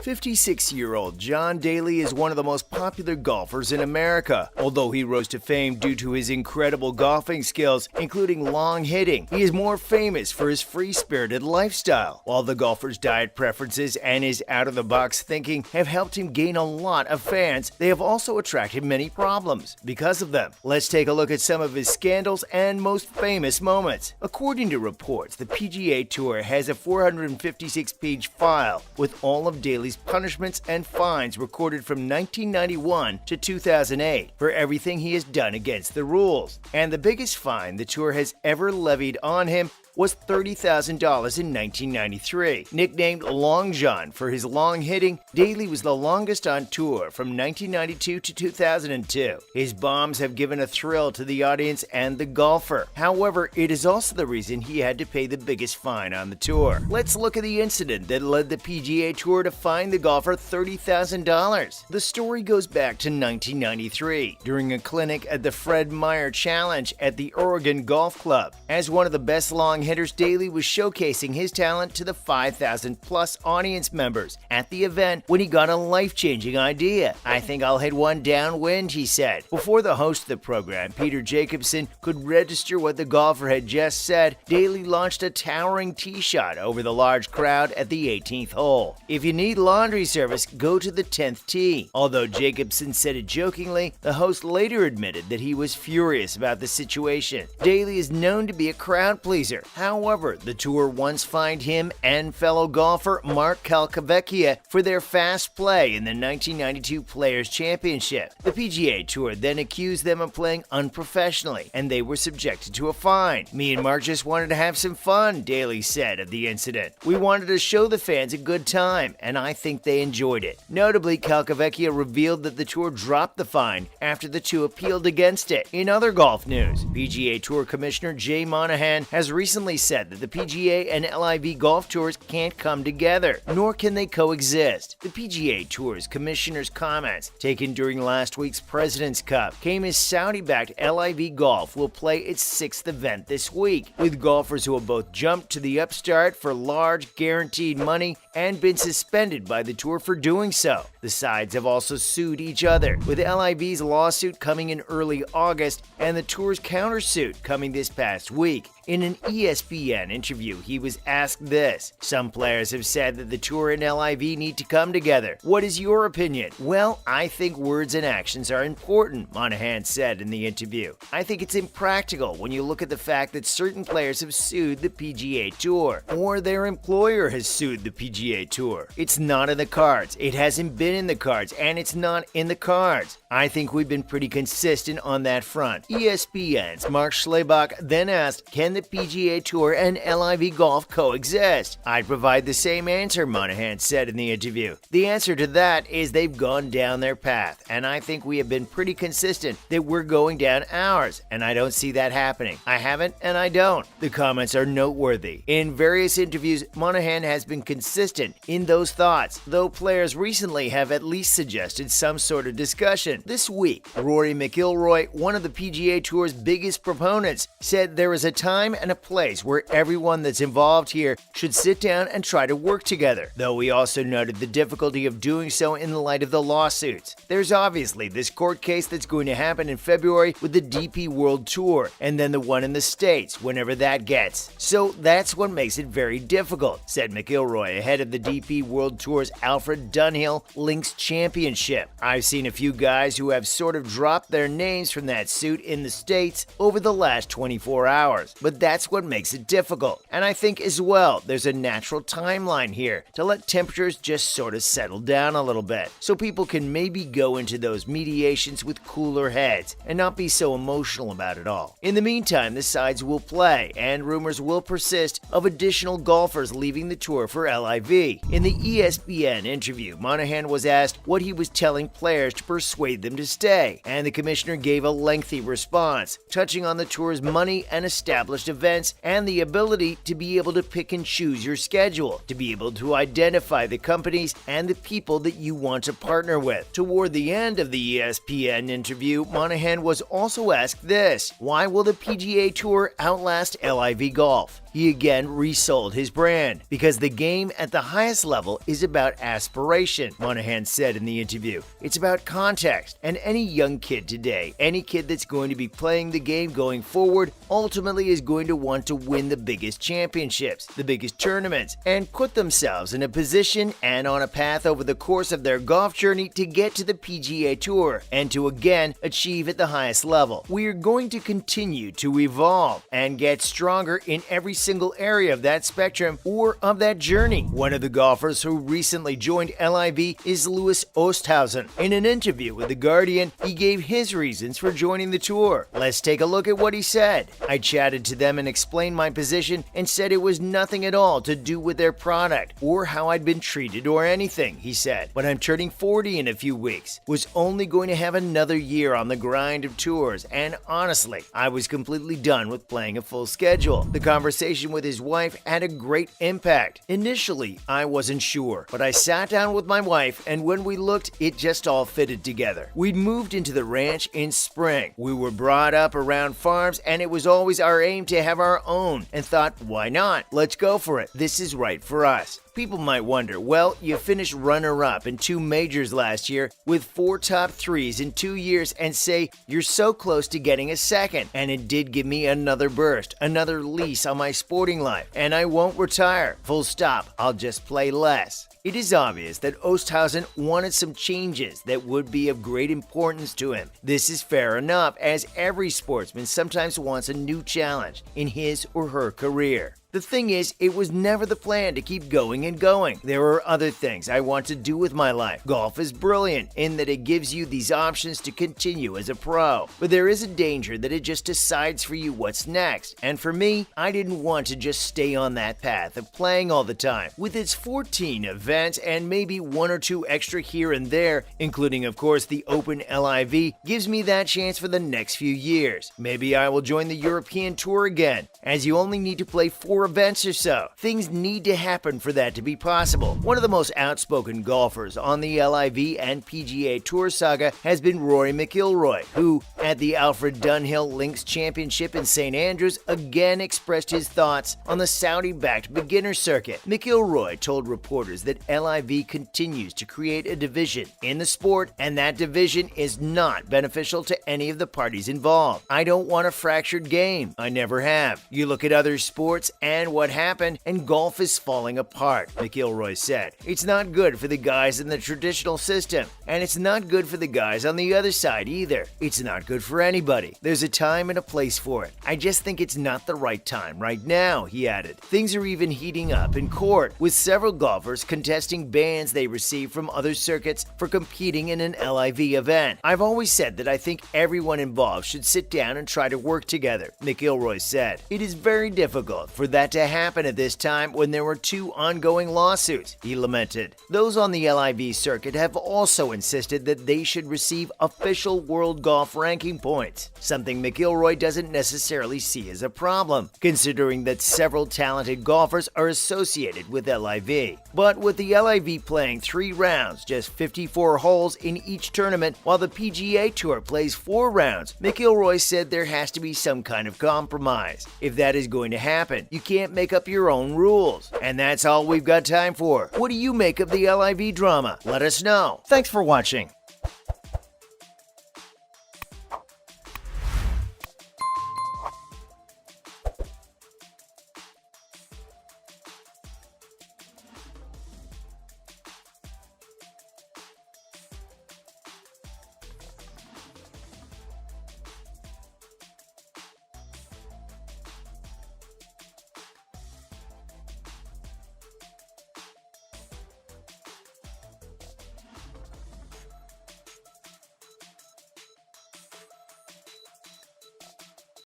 56-year-old John Daly is one of the most popular golfers in America. Although he rose to fame due to his incredible golfing skills, including long hitting, he is more famous for his free-spirited lifestyle. While the golfer's diet preferences and his out-of-the-box thinking have helped him gain a lot of fans, they have also attracted many problems because of them. Let's take a look at some of his scandals and most famous moments. According to reports, the PGA Tour has a 456-page file with all of Daly's punishments and fines recorded from 1991 to 2008 for everything he has done against the rules. And the biggest fine the tour has ever levied on him was $30,000 in 1993. Nicknamed Long John for his long hitting, Daly was the longest on tour from 1992 to 2002. His bombs have given a thrill to the audience and the golfer. However, it is also the reason he had to pay the biggest fine on the tour. Let's look at the incident that led the PGA Tour to fine the golfer $30,000. The story goes back to 1993, during a clinic at the Fred Meyer Challenge at the Oregon Golf Club. As one of the best long hitters, Daly was showcasing his talent to the 5,000-plus audience members at the event when he got a life-changing idea. "I think I'll hit one downwind," he said. Before the host of the program, Peter Jacobson, could register what the golfer had just said, Daly launched a towering tee shot over the large crowd at the 18th hole. "If you need laundry service, go to the 10th tee." Although Jacobson said it jokingly, the host later admitted that he was furious about the situation. Daly is known to be a crowd pleaser. However, the tour once fined him and fellow golfer Mark Calcavecchia for their fast play in the 1992 Players' Championship. The PGA Tour then accused them of playing unprofessionally, and they were subjected to a fine. "Me and Mark just wanted to have some fun," Daly said of the incident. "We wanted to show the fans a good time, and I think they enjoyed it." Notably, Calcavecchia revealed that the tour dropped the fine after the two appealed against it. In other golf news, PGA Tour Commissioner Jay Monahan has recently said that the PGA and LIV golf tours can't come together, nor can they coexist. The PGA Tour's commissioner's comments, taken during last week's President's Cup, came as Saudi-backed LIV Golf will play its 6th event this week, with golfers who have both jumped to the upstart for large guaranteed money and been suspended by the tour for doing so. The sides have also sued each other, with LIV's lawsuit coming in early August and the tour's countersuit coming this past week. In an ESPN interview, he was asked this: "Some players have said that the tour and LIV need to come together. What is your opinion?" "Well, I think words and actions are important," Monahan said in the interview. "I think it's impractical when you look at the fact that certain players have sued the PGA Tour, or their employer has sued the PGA Tour. It's not in the cards. It hasn't been in the cards, and it's not in the cards. I think we've been pretty consistent on that front." ESPN's Mark Schlabach then asked, "Can the PGA Tour and LIV Golf coexist?" "I'd provide the same answer," Monahan said in the interview. "The answer to that is they've gone down their path, and I think we have been pretty consistent that we're going down ours, and I don't see that happening. I haven't, and I don't." The comments are noteworthy. In various interviews, Monahan has been consistent in those thoughts, though players recently have at least suggested some sort of discussion. This week, Rory McIlroy, one of the PGA Tour's biggest proponents, said there is a time and a place where everyone that's involved here should sit down and try to work together, though he also noted the difficulty of doing so in the light of the lawsuits. There's obviously this court case that's going to happen in February with the DP World Tour, and then the one in the States whenever that gets. So that's what makes it very difficult, said McIlroy ahead of the DP World Tour's Alfred Dunhill Links Championship. "I've seen a few guys who have sort of dropped their names from that suit in the States over the last 24 hours, but that's what makes it difficult. And I think as well, there's a natural timeline here to let temperatures just sort of settle down a little bit, so people can maybe go into those mediations with cooler heads and not be so emotional about it all. In the meantime, the sides will play, and rumors will persist of additional golfers leaving the tour for LIV. In the ESPN interview, Monahan was asked what he was telling players to persuade them to stay, and the commissioner gave a lengthy response, touching on the tour's money and established events and the ability to be able to pick and choose your schedule, to be able to identify the companies and the people that you want to partner with. Toward the end of the ESPN interview, Monahan was also asked this: why will the PGA Tour outlast LIV Golf? He again resold his brand because the game at the highest level is about aspiration, Monahan said in the interview. It's about context, and any young kid today, any kid that's going to be playing the game going forward, ultimately is going to want to win the biggest championships, the biggest tournaments, and put themselves in a position and on a path over the course of their golf journey to get to the PGA Tour and to again achieve at the highest level. We are going to continue to evolve and get stronger in every single area of that spectrum or of that journey. One of the golfers who recently joined LIV is Louis Oosthuizen. In an interview with The Guardian, he gave his reasons for joining the tour. Let's take a look at what he said. I chatted to them and explained my position and said it was nothing at all to do with their product or how I'd been treated or anything, he said. But I'm turning 40 in a few weeks, was only going to have another year on the grind of tours, and honestly, I was completely done with playing a full schedule. The conversation with his wife had a great impact. Initially, I wasn't sure, but I sat down with my wife, and when we looked, it just all fitted together. We'd moved into the ranch in spring. We were brought up around farms, and it was always our aim to have our own, and thought, why not? Let's go for it. This is right for us. People might wonder, well, you finished runner-up in 2 majors last year with 4 top 3s in 2 years and say you're so close to getting a second. And it did give me another burst, another lease on my sporting life. And I won't retire. Full stop. I'll just play less. It is obvious that Oosthuizen wanted some changes that would be of great importance to him. This is fair enough, as every sportsman sometimes wants a new challenge in his or her career. The thing is, it was never the plan to keep going and going. There are other things I want to do with my life. Golf is brilliant in that it gives you these options to continue as a pro. But there is a danger that it just decides for you what's next. And for me, I didn't want to just stay on that path of playing all the time. With its 14 events and maybe 1 or 2 extra here and there, including of course the Open LIV, gives me that chance for the next few years. Maybe I will join the European Tour again, as you only need to play 4 events or so. Things need to happen for that to be possible. One of the most outspoken golfers on the LIV and PGA Tour saga has been Rory McIlroy, who, at the Alfred Dunhill Links Championship in St. Andrews, again expressed his thoughts on the Saudi-backed beginner circuit. McIlroy told reporters that LIV continues to create a division in the sport, and that division is not beneficial to any of the parties involved. I don't want a fractured game. I never have. You look at other sports and what happened, and golf is falling apart, McIlroy said. It's not good for the guys in the traditional system, and it's not good for the guys on the other side either. It's not good for anybody. There's a time and a place for it. I just think it's not the right time right now, he added. Things are even heating up in court, with several golfers contesting bans they received from other circuits for competing in an LIV event. I've always said that I think everyone involved should sit down and try to work together, McIlroy said. It is very difficult for that to happen at this time when there were 2 ongoing lawsuits, he lamented. Those on the LIV circuit have also insisted that they should receive official world golf ranking points, something McIlroy doesn't necessarily see as a problem, considering that several talented golfers are associated with LIV. But with the LIV playing 3 rounds, just 54 holes in each tournament, while the PGA Tour plays 4 rounds, McIlroy said there has to be some kind of compromise. If that is going to happen, you can't make up your own rules. And that's all we've got time for. What do you make of the LIV drama? Let us know. Thanks for watching.